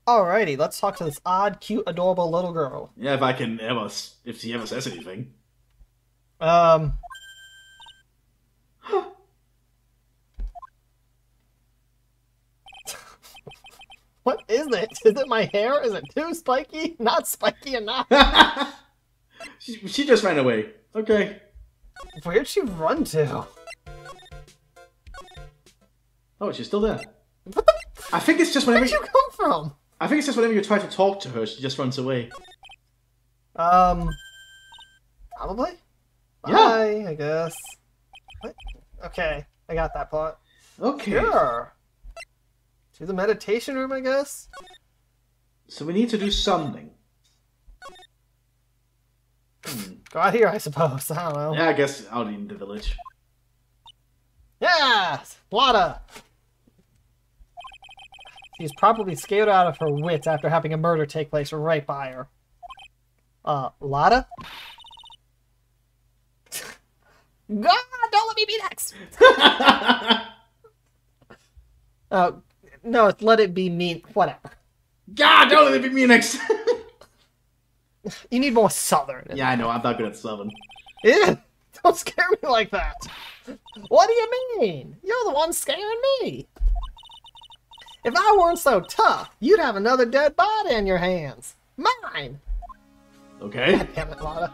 Alrighty, let's talk to this odd, cute, adorable little girl. Yeah, if she ever says anything. What is it? Is it my hair? Is it too spiky? Not spiky enough. she just ran away. Okay. Where'd she run to? Oh, she's still there. What the? I think it's just whenever Where'd you come from? I think it's just whenever you try to talk to her, she just runs away. Probably? Yeah. Bye, I guess. What? Okay, I got that part. Okay. Sure. To the meditation room, I guess? So we need to do something. Go out here, I suppose. I don't know. Yeah, I guess out in the village. Yeah! Lotta! She's probably scared out of her wits after having a murder take place right by her. Lotta? God, don't let me be next! No, let it be me. Whatever. God, don't let it be me next! You need more southern. Yeah, I know, I'm not good at Southern. Ew, don't scare me like that. What do you mean? You're the one scaring me. If I weren't so tough, you'd have another dead body in your hands. Mine. Okay. God damn it, Lotta.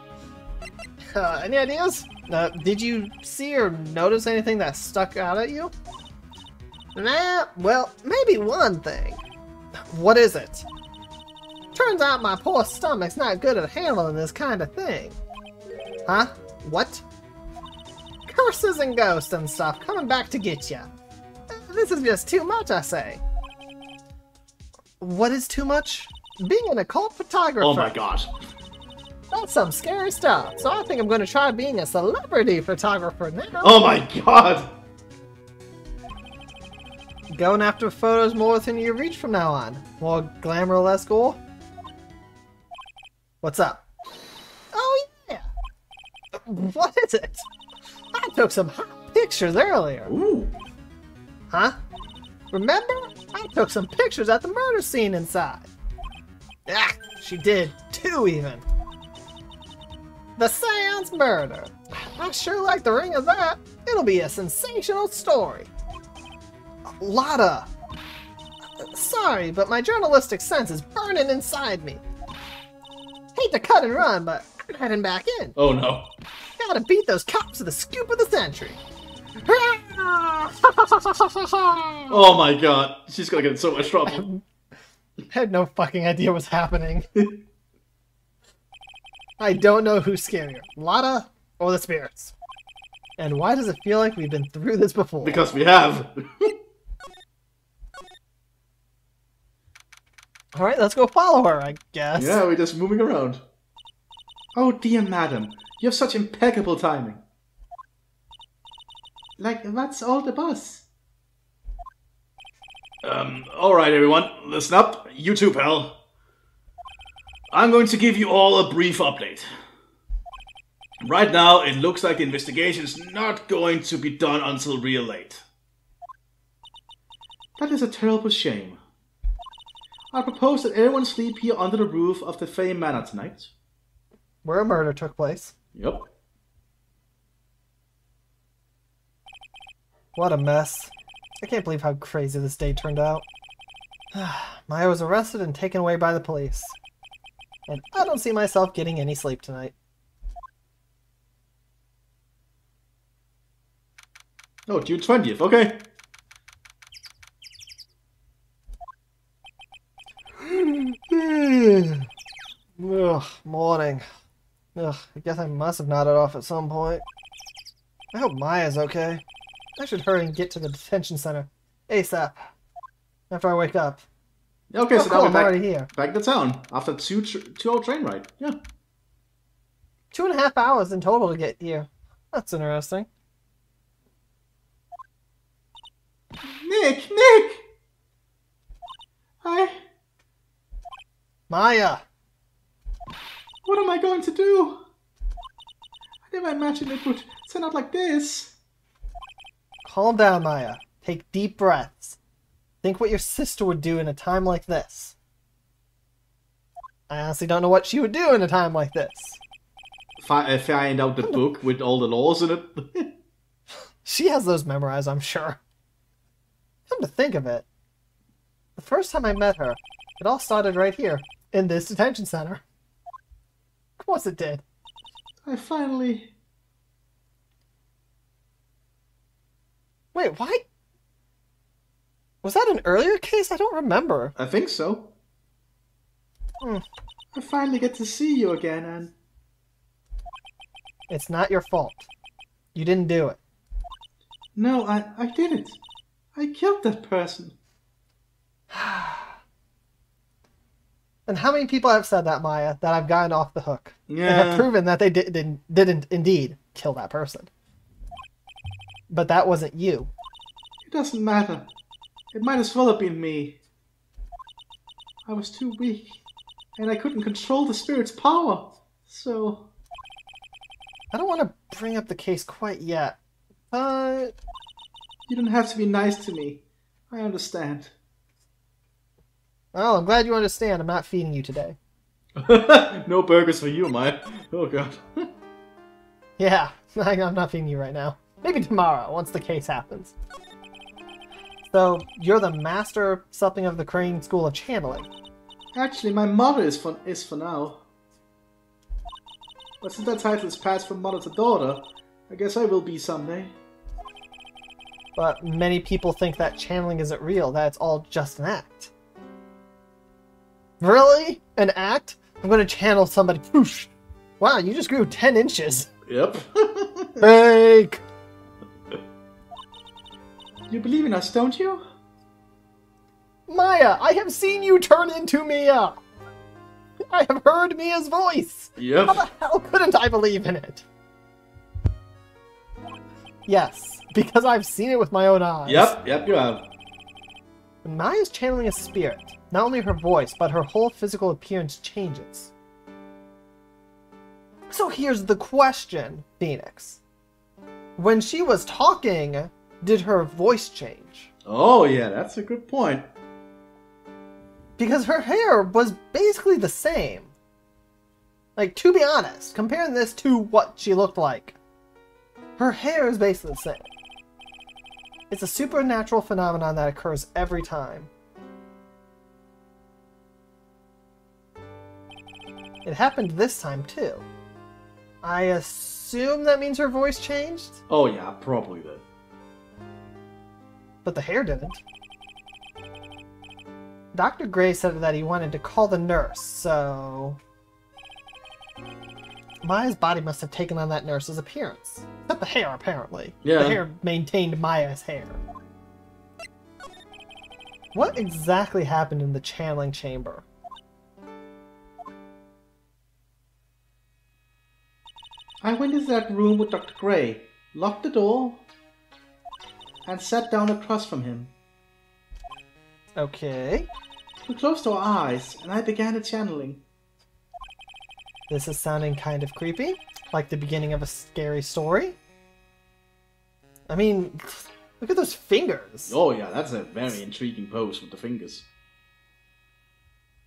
Any ideas? Did you see or notice anything that stuck out at you? Nah, well, maybe one thing. What is it? Turns out my poor stomach's not good at handling this kind of thing. Huh? What? Curses and ghosts and stuff coming back to get ya. This is just too much, I say. What is too much? Being an occult photographer. Oh my god. That's some scary stuff, so I think I'm going to try being a celebrity photographer now. Oh my god! Going after photos more within your reach from now on. More glamour, less gore? What's up? Oh yeah! What is it? I took some hot pictures earlier. Ooh. Huh? Remember? I took some pictures at the murder scene inside. Ah, she did. 2 even. The Seance murder. I sure like the ring of that. It'll be a sensational story. Lotta. Sorry, but my journalistic sense is burning inside me. Hate to cut and run, but I'm heading back in. Oh no. Gotta beat those cops to the scoop of the century. Oh my god. She's gonna get in so much trouble. I had no fucking idea what's happening. I don't know who's scarier, Lotta or the spirits. And why does it feel like we've been through this before? Because we have. Alright, let's go follow her, I guess. Yeah, we're just moving around. Oh dear madam, you have such impeccable timing. Like, what's all the buzz? Alright everyone, listen up. You too, pal. I'm going to give you all a brief update. Right now, it looks like the investigation is not going to be done until real late. That is a terrible shame. I propose that everyone sleep here under the roof of the Fey Manor tonight. Where a murder took place. Yep. What a mess. I can't believe how crazy this day turned out. Maya was arrested and taken away by the police. And I don't see myself getting any sleep tonight. Oh, June 20th, okay. Ugh, morning. Ugh, I guess I must have nodded off at some point. I hope Maya's okay. I should hurry and get to the detention center. ASAP. After I wake up. Okay, Oh, so cool, now I'm we're already here. back to town after 2-hour train ride. Yeah. 2.5 hours in total to get here. That's interesting. Nick! Maya! What am I going to do? I never imagined it would turn out like this. Calm down, Maya. Take deep breaths. Think what your sister would do in a time like this. I honestly don't know what she would do in a time like this. Find out the book with all the laws in it. She has those memorized, I'm sure. Come to think of it, the first time I met her, it all started right here, in this detention center. Of course it did. I finally... Wait, why? Was that an earlier case? I don't remember. I think so. I finally get to see you again, and... It's not your fault. You didn't do it. No, I didn't. I killed that person. And how many people have said that, Maya, that I've gotten off the hook? Yeah. And have proven that they didn't indeed kill that person. But that wasn't you. It doesn't matter. It might as well have been me. I was too weak, and I couldn't control the spirit's power, so... I don't want to bring up the case quite yet, but... You don't have to be nice to me. I understand. Well, I'm glad you understand. I'm not feeding you today. No burgers for you, Maya. Oh, God. Yeah, I'm not feeding you right now. Maybe tomorrow, once the case happens. So, you're the master something of the Crane School of Channeling. Actually, my mother is for now. But since that title is passed from mother to daughter, I guess I will be someday. But many people think that channeling isn't real, that it's all just an act. Really? An act? I'm gonna channel somebody. Poosh! Wow, you just grew 10 inches. Yep. Fake! You believe in us, don't you? Maya, I have seen you turn into Mia! I have heard Mia's voice! Yep. How the hell couldn't I believe in it? Yes, because I've seen it with my own eyes. Yep, you have. When Maya's channeling a spirit, not only her voice, but her whole physical appearance changes. So here's the question, Phoenix. When she was talking, did her voice change? Oh, yeah, that's a good point. Because her hair was basically the same. Like, to be honest, comparing this to what she looked like, her hair is basically the same. It's a supernatural phenomenon that occurs every time. It happened this time, too. I assume that means her voice changed? Oh, yeah, probably then. But the hair didn't. Dr. Gray said that he wanted to call the nurse, so... Maya's body must have taken on that nurse's appearance. Except the hair, apparently. Yeah. The hair maintained Maya's hair. What exactly happened in the channeling chamber? I went into that room with Dr. Gray, locked the door, and sat down across from him. Okay. We closed our eyes, and I began the channeling. This is sounding kind of creepy. Like the beginning of a scary story. I mean, look at those fingers. Oh yeah, that's a very intriguing pose with the fingers.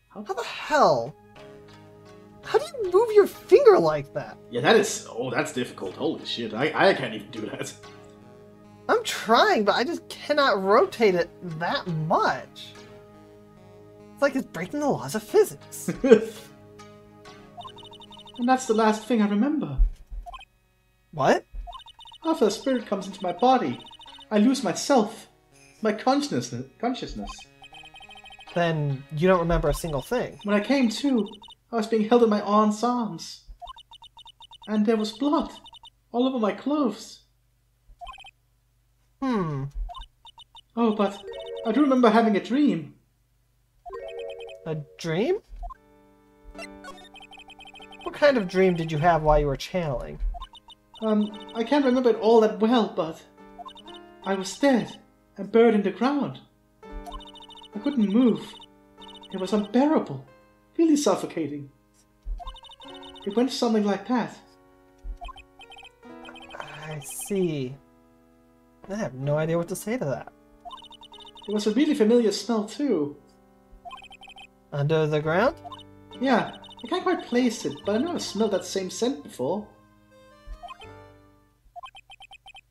How the hell? How do you move your finger like that? Yeah, that is... Oh, that's difficult. Holy shit, I can't even do that. I'm trying, but I just cannot rotate it that much. It's like it's breaking the laws of physics. And that's the last thing I remember. What? After a spirit comes into my body, I lose myself. My consciousness. Then you don't remember a single thing. When I came to, I was being held in my aunt's arms. And there was blood all over my clothes. Oh, but I do remember having a dream. A dream? What kind of dream did you have while you were channeling? I can't remember it all that well, but I was dead and buried in the ground. I couldn't move. It was unbearable, really suffocating. It went something like that. I see. I have no idea what to say to that. It was a really familiar smell too. Under the ground? Yeah, I can't quite place it, but I know I've smelled that same scent before.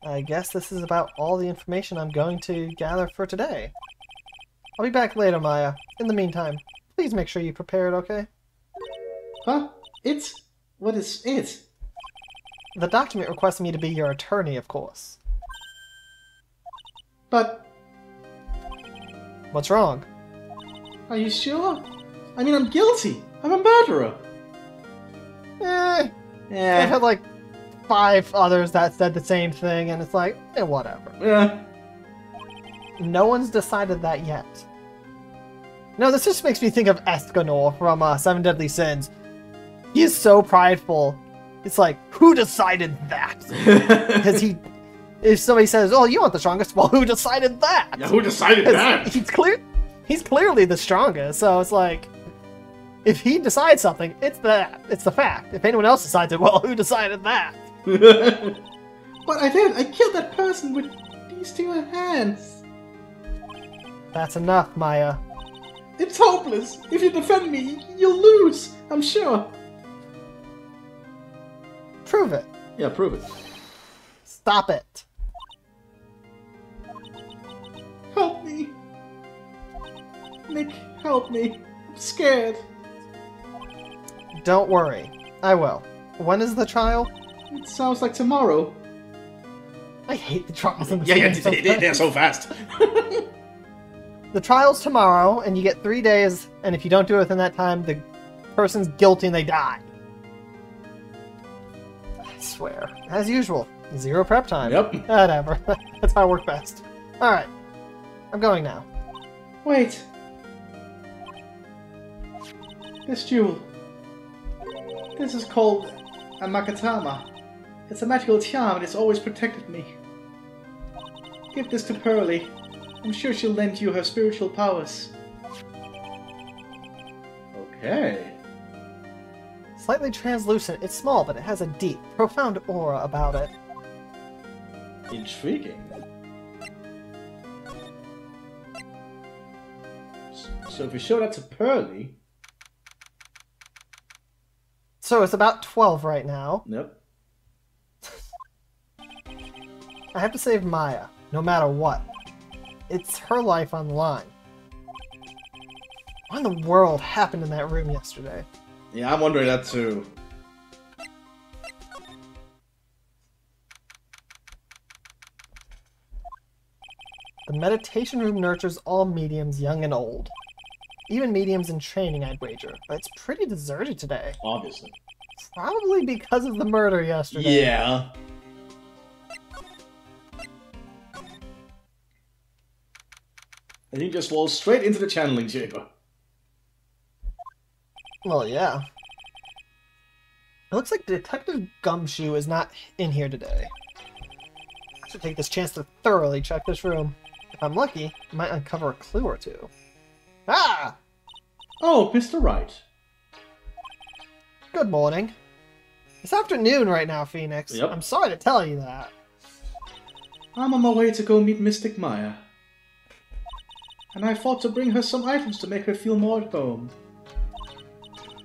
I guess this is about all the information I'm going to gather for today. I'll be back later, Maya. In the meantime, please make sure you prepare it, okay? Huh? It? What is it? The document requests me to be your attorney, of course. But... What's wrong? Are you sure? I mean, I'm guilty. I'm a murderer. I've had like 5 others that said the same thing, and it's like, whatever. Yeah. No one's decided that yet. No, this just makes me think of Escanor from Seven Deadly Sins. He is so prideful. It's like, who decided that? Because if somebody says, "Oh, you want the strongest," well, who decided that? Yeah, who decided that? He's clearly the strongest. So it's like, if he decides something, it's the fact. If anyone else decides it, well, who decided that? But I did. I killed that person with these 2 hands. That's enough, Maya. It's hopeless. If you defend me, you'll lose. I'm sure. Prove it. Yeah, prove it. Stop it. Help me. Nick, help me. I'm scared. Don't worry. I will. When is the trial? It sounds like tomorrow. I hate the trials in this Yeah, game they're so fast. The trial's tomorrow, and you get 3 days, and if you don't do it within that time, the person's guilty and they die. I swear. As usual, 0 prep time. Yep. Whatever. That's how I work best. Alright. I'm going now. Wait. This jewel. This is called a Makatama. It's a magical charm and it's always protected me. Give this to Pearly. I'm sure she'll lend you her spiritual powers. Okay. Slightly translucent, it's small, but it has a deep, profound aura about it. Intriguing. So if we show that to Pearly... So it's about 12 right now. Nope. I have to save Maya, no matter what. It's her life on the line. What in the world happened in that room yesterday? Yeah, I'm wondering that too. The meditation room nurtures all mediums, young and old. Even mediums in training, I'd wager. But it's pretty deserted today. Obviously. Probably because of the murder yesterday. Yeah. And he just falls straight into the channeling chamber. Well, yeah. It looks like Detective Gumshoe is not in here today. I should take this chance to thoroughly check this room. If I'm lucky, I might uncover a clue or two. Ah! Oh, Mr. Wright. Good morning. It's afternoon right now, Phoenix. Yep. I'm sorry to tell you that. I'm on my way to go meet Mystic Maya. And I thought to bring her some items to make her feel more at home.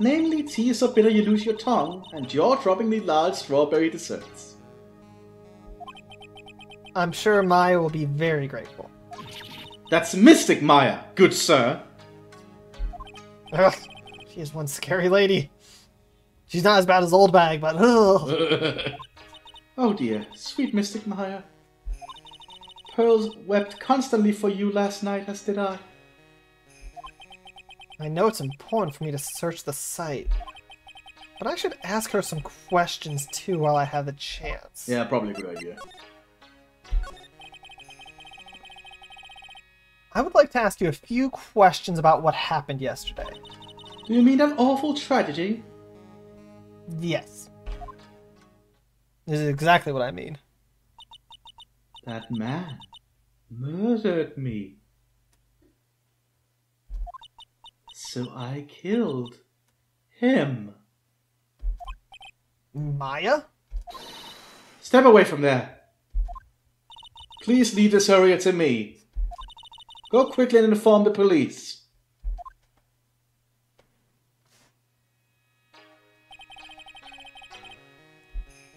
Namely, tea so bitter you lose your tongue, and jaw-droppingly large strawberry desserts. I'm sure Maya will be very grateful. That's Mystic Maya, good sir. Ugh, she is one scary lady. She's not as bad as Old Bag, but ugh. Oh dear, sweet Mystic Maya. Pearls wept constantly for you last night, as did I. I know it's important for me to search the site, but I should ask her some questions too while I have the chance. Yeah, probably a good idea. I would like to ask you a few questions about what happened yesterday. Do you mean that awful tragedy? Yes. This is exactly what I mean. That man murdered me. So I killed him. Maya? Step away from there. Please leave this area to me. Go quickly and inform the police.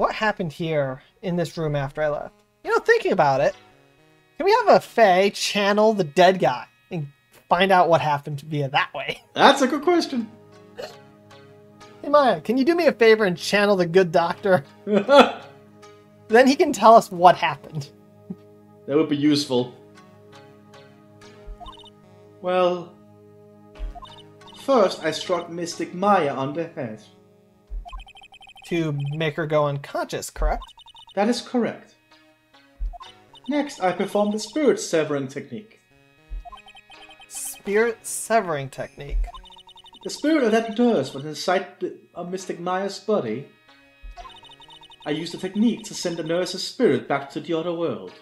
what happened here in this room after I left? You know, thinking about it, can we have a Fae channel the dead guy and find out what happened via that way? That's a good question. Hey Maya, can you do me a favor and channel the good doctor? Then he can tell us what happened. That would be useful. Well, first I struck Mystic Maya on the head. To make her go unconscious, correct? That is correct. Next, I performed the spirit severing technique. Spirit severing technique. The spirit of that nurse was inside of Mystic Maya's body. I used the technique to send the nurse's spirit back to the other world.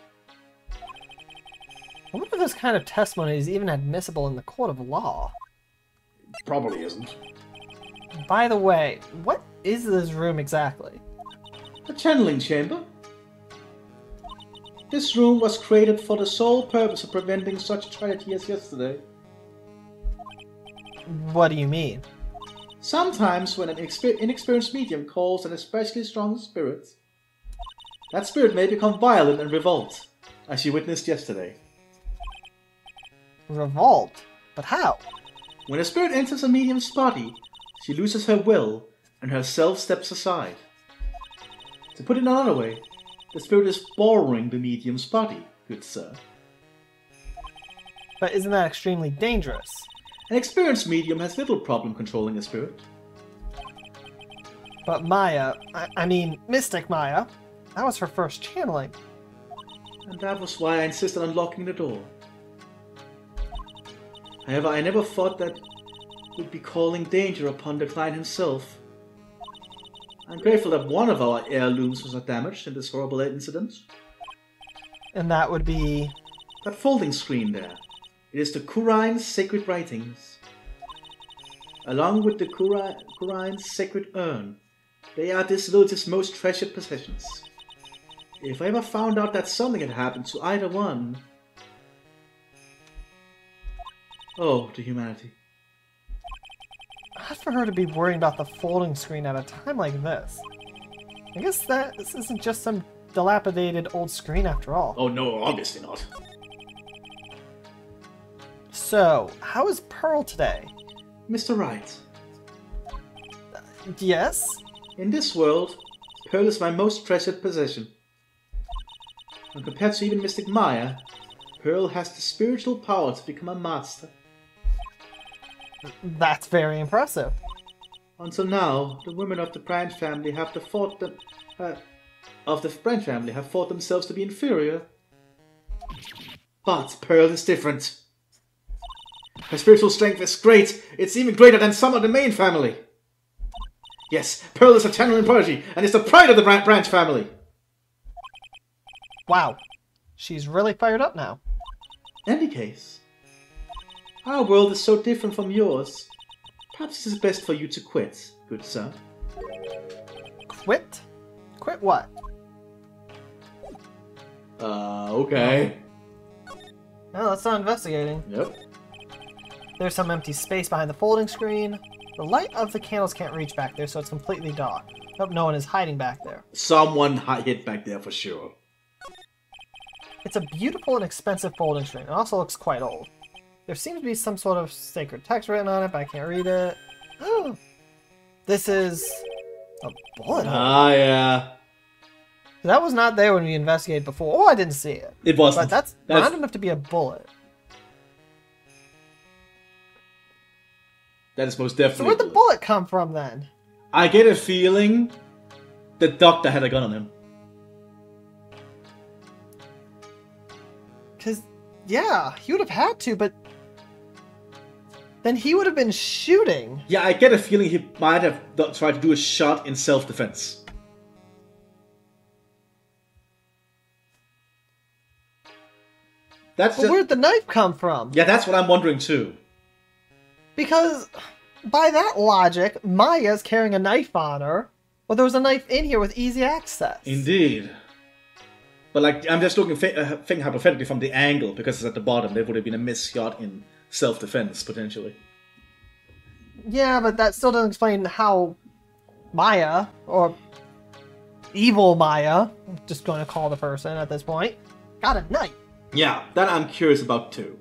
I wonder if this kind of testimony is even admissible in the court of law. Probably isn't. By the way, what is this room exactly? A channeling chamber. This room was created for the sole purpose of preventing such tragedy as yesterday. What do you mean? Sometimes when an inexperienced medium calls an especially strong spirit, that spirit may become violent and revolt, as you witnessed yesterday. Revolt? But how? When a spirit enters a medium's body, she loses her will and her self steps aside. To put it another way, the spirit is borrowing the medium's body, good sir. But isn't that extremely dangerous? An experienced medium has little problem controlling a spirit. But Maya, I mean Mystic Maya, that was her first channeling. And that was why I insisted on locking the door. However, I never thought that would be calling danger upon the client himself. I'm grateful that one of our heirlooms was not damaged in this horrible incident. And that would be... That folding screen there. It is the Kurine's sacred writings. Along with the Kurine's sacred urn, they are this village's most treasured possessions. If I ever found out that something had happened to either one... Oh, to humanity. Hard for her to be worrying about the folding screen at a time like this. I guess this isn't just some dilapidated old screen after all. Oh no, obviously not. So, how is Pearl today? Mr. Wright. Yes? In this world, Pearl is my most treasured possession. And compared to even Mystic Maya, Pearl has the spiritual power to become a master. That's very impressive. Until now, the women of the branch family have thought themselves to be inferior. But Pearl is different. Her spiritual strength is great. It's even greater than some of the main family. Yes, Pearl is a channeling prodigy and is the pride of the branch family. Wow, she's really fired up now. In any case, our world is so different from yours. Perhaps it is best for you to quit, good sir. Quit? Quit what? Okay. No, let's start investigating. Yep. There's some empty space behind the folding screen. The light of the candles can't reach back there, so it's completely dark. Hope no one is hiding back there. Someone hid back there for sure. It's a beautiful and expensive folding screen. It also looks quite old. There seems to be some sort of sacred text written on it, but I can't read it. This is a bullet hole. Ah, yeah. That was not there when we investigated before. Oh, I didn't see it. It wasn't. But that's round enough to be a bullet. That is most definitely. So where'd the bullet come from then? I get a feeling the doctor had a gun on him. Because, yeah, he would have had to, but then he would have been shooting. Yeah, I get a feeling he might have tried to do a shot in self-defense. But where'd the knife come from? Yeah, that's what I'm wondering too. Because, by that logic, Maya's carrying a knife on her. Well, there was a knife in here with easy access. Indeed. But like, I'm just looking, thinking hypothetically from the angle, because it's at the bottom, there would have been a missed shot in self-defense, potentially. Yeah, but that still doesn't explain how Maya, or evil Maya. I'm just going to call the person at this point. Got a knight. Yeah, that I'm curious about too.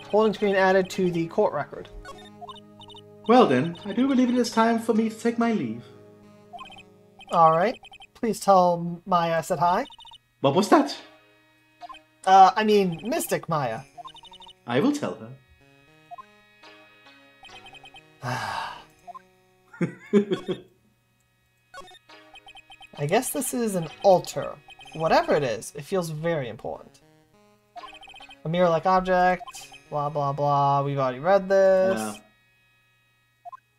Holding screen added to the court record. Well then, I do believe it is time for me to take my leave. Alright. Please tell Maya I said hi. What was that? I mean, Mystic Maya. I will tell her. I guess this is an altar. Whatever it is, it feels very important. A mirror-like object, blah blah blah, we've already read this. Yeah.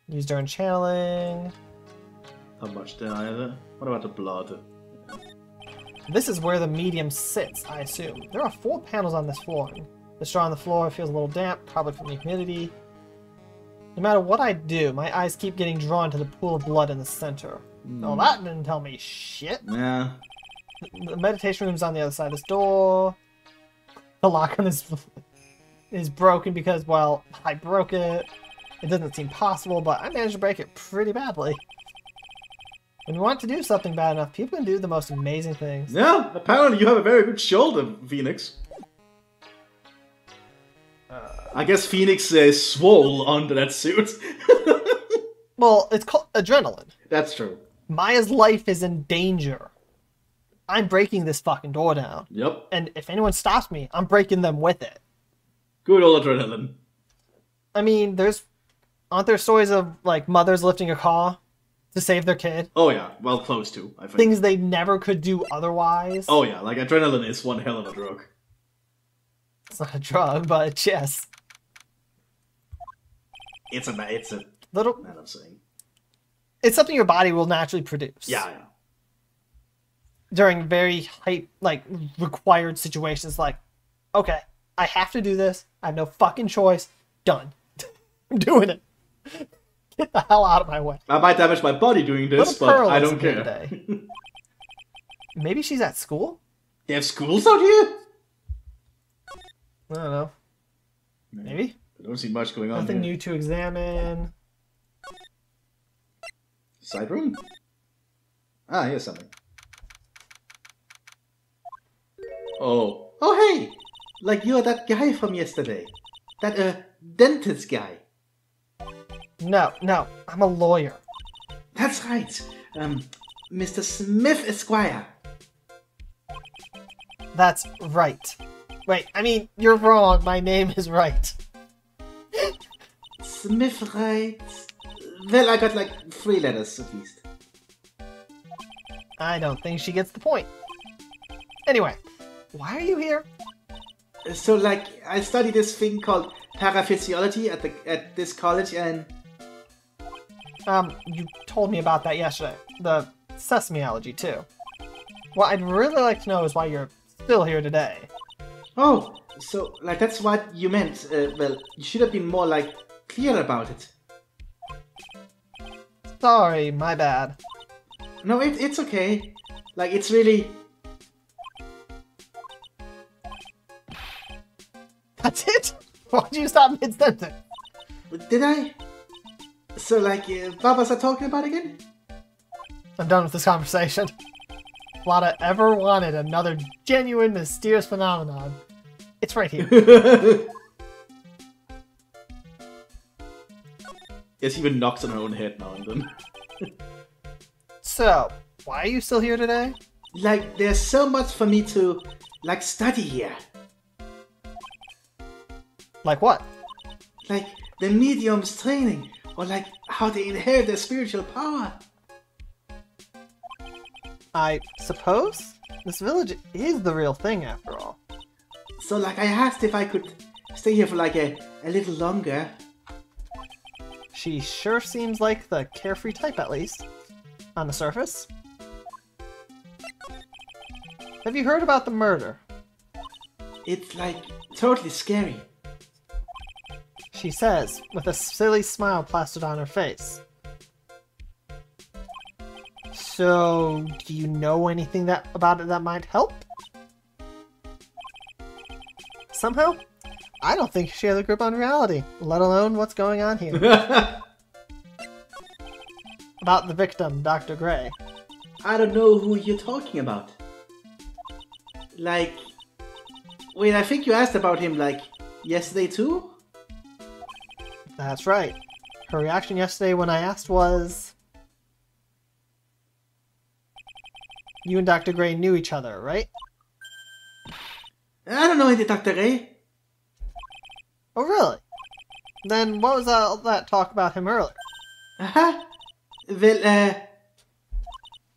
Used during channeling. Not much there either. What about the blood? This is where the medium sits, I assume. There are 4 panels on this flooring. The straw on the floor feels a little damp, probably from the humidity. No matter what I do, my eyes keep getting drawn to the pool of blood in the center. Oh, that didn't tell me shit. Yeah. The meditation room's on the other side of this door. The lock on this is broken because, well, I broke it. It doesn't seem possible, but I managed to break it pretty badly. When you want to do something bad enough, people can do the most amazing things. Yeah, apparently you have a very good shoulder, Phoenix. I guess Phoenix swole under that suit. Well, it's called adrenaline. That's true. Maya's life is in danger. I'm breaking this fucking door down. Yep. And if anyone stops me, I'm breaking them with it. Good old adrenaline. I mean, aren't there stories of, like, mothers lifting a car to save their kid? Oh yeah, well close to, I think. Things they never could do otherwise. Oh yeah, like adrenaline is one hell of a drug. It's not a drug, but yes. It's a Little. man I'm saying. It's something your body will naturally produce. Yeah. During very required situations, like, okay, I have to do this. I have no fucking choice. Done. I'm doing it. Get the hell out of my way. I might damage my body doing this, but I don't care. Today. Maybe she's at school? They have schools out here? I don't know. Maybe? I don't see much going on. Nothing here. new to examine. Side room? Ah, here's something. Oh. Oh, hey! Like you're that guy from yesterday. That, dentist guy. No, I'm a lawyer. That's right. Mr. Smith Esquire. That's right. Wait, I mean, you're wrong. My name is Wright. Smith Wright. Well, I got like 3 letters at least. I don't think she gets the point. Anyway, why are you here? So, like, I study this thing called paraphysiology at this college, and you told me about that yesterday. The sesameology, too. What I'd really like to know is why you're still here today. Oh, so, like, that's what you meant. Well, you should have been more, like, clear about it. Sorry, my bad. No, it's okay. Like, it's really... That's it? Why'd you stop mid-sentence? Did I? So, like, what was I talking about again? I'm done with this conversation. If Lada ever wanted another genuine, mysterious phenomenon, it's right here. Yes, even knocks on her own head now and then. So, why are you still here today? Like, there's so much for me to, like, study here. Like what? Like, the medium's training, or like, how they inherit their spiritual power. I suppose? This village is the real thing, after all. So, like, I asked if I could stay here for, like, a little longer. She sure seems like the carefree type, at least. On the surface. Have you heard about the murder? It's, like, totally scary. She says, with a silly smile plastered on her face. So, do you know anything about it that might help? Somehow, I don't think she has a grip on reality, let alone what's going on here. About the victim, Dr. Gray. I don't know who you're talking about. Like... Wait, I think you asked about him, like, yesterday too? That's right. Her reaction yesterday when I asked was... You and Dr. Gray knew each other, right? I don't know any Dr. Ray. Oh, really? Then what was all that talk about him earlier? Uh-huh. Well,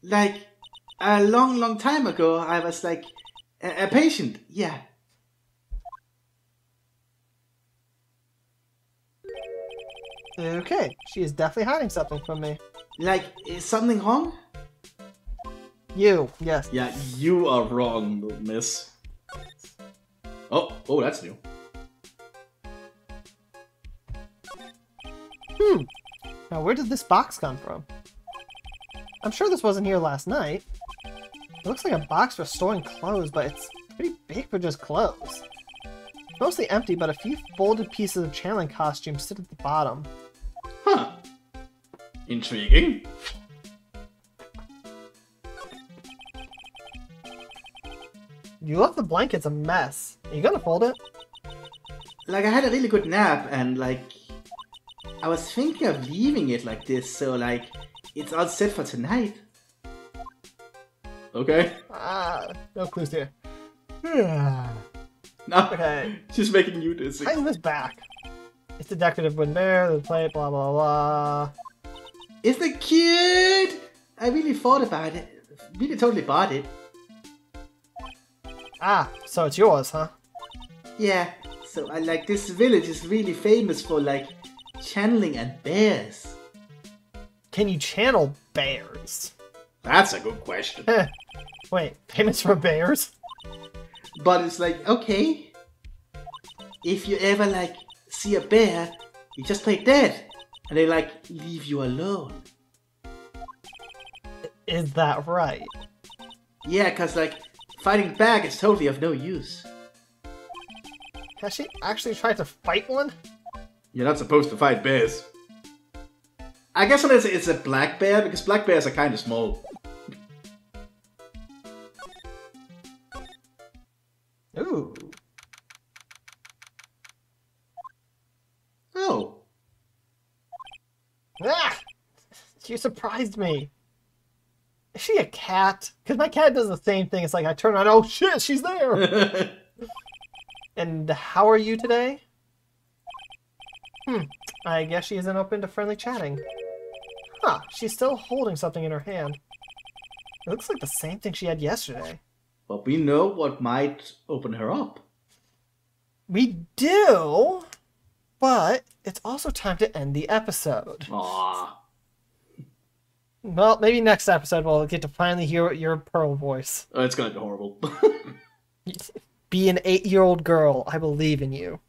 like, a long time ago, I was, like, a patient, yeah. Okay, she is definitely hiding something from me. Like, is something wrong? You, yes. Yeah, you are wrong, miss. Oh, that's new. Now where did this box come from? I'm sure this wasn't here last night. It looks like a box for storing clothes, but it's pretty big for just clothes. It's mostly empty, but a few folded pieces of channeling costumes sit at the bottom. Huh. Intriguing. You left the blankets a mess. Are you gonna fold it? Like, I had a really good nap, and, like, I was thinking of leaving it like this, so, like, it's all set for tonight. Okay. No clues here. No, Okay. she's making you dizzy. Tighten this back. It's the decorative wooden bear, the plate, blah blah blah. Isn't it cute? I really thought about it. Really totally bought it. So it's yours, huh? Yeah, so I like this village is really famous for like channeling and bears. Can you channel bears? That's a good question. Wait, famous for bears? But it's like, okay, if you ever like see a bear, you just play dead and they like leave you alone. Is that right? Yeah, cause like fighting back is totally of no use. Has she actually tried to fight one? You're not supposed to fight bears. I guess unless it's a black bear, because black bears are kind of small. Ooh. Oh. Ah! You surprised me. Is she a cat? Because my cat does the same thing. It's like I turn around, oh shit, she's there! And how are you today? I guess she isn't open to friendly chatting. Huh, she's still holding something in her hand. It looks like the same thing she had yesterday. But we know what might open her up. We do, but it's also time to end the episode. Aww. Well, maybe next episode we'll get to finally hear your Pearl voice. Oh, it's gonna be horrible. Be an 8-year-old girl. I believe in you.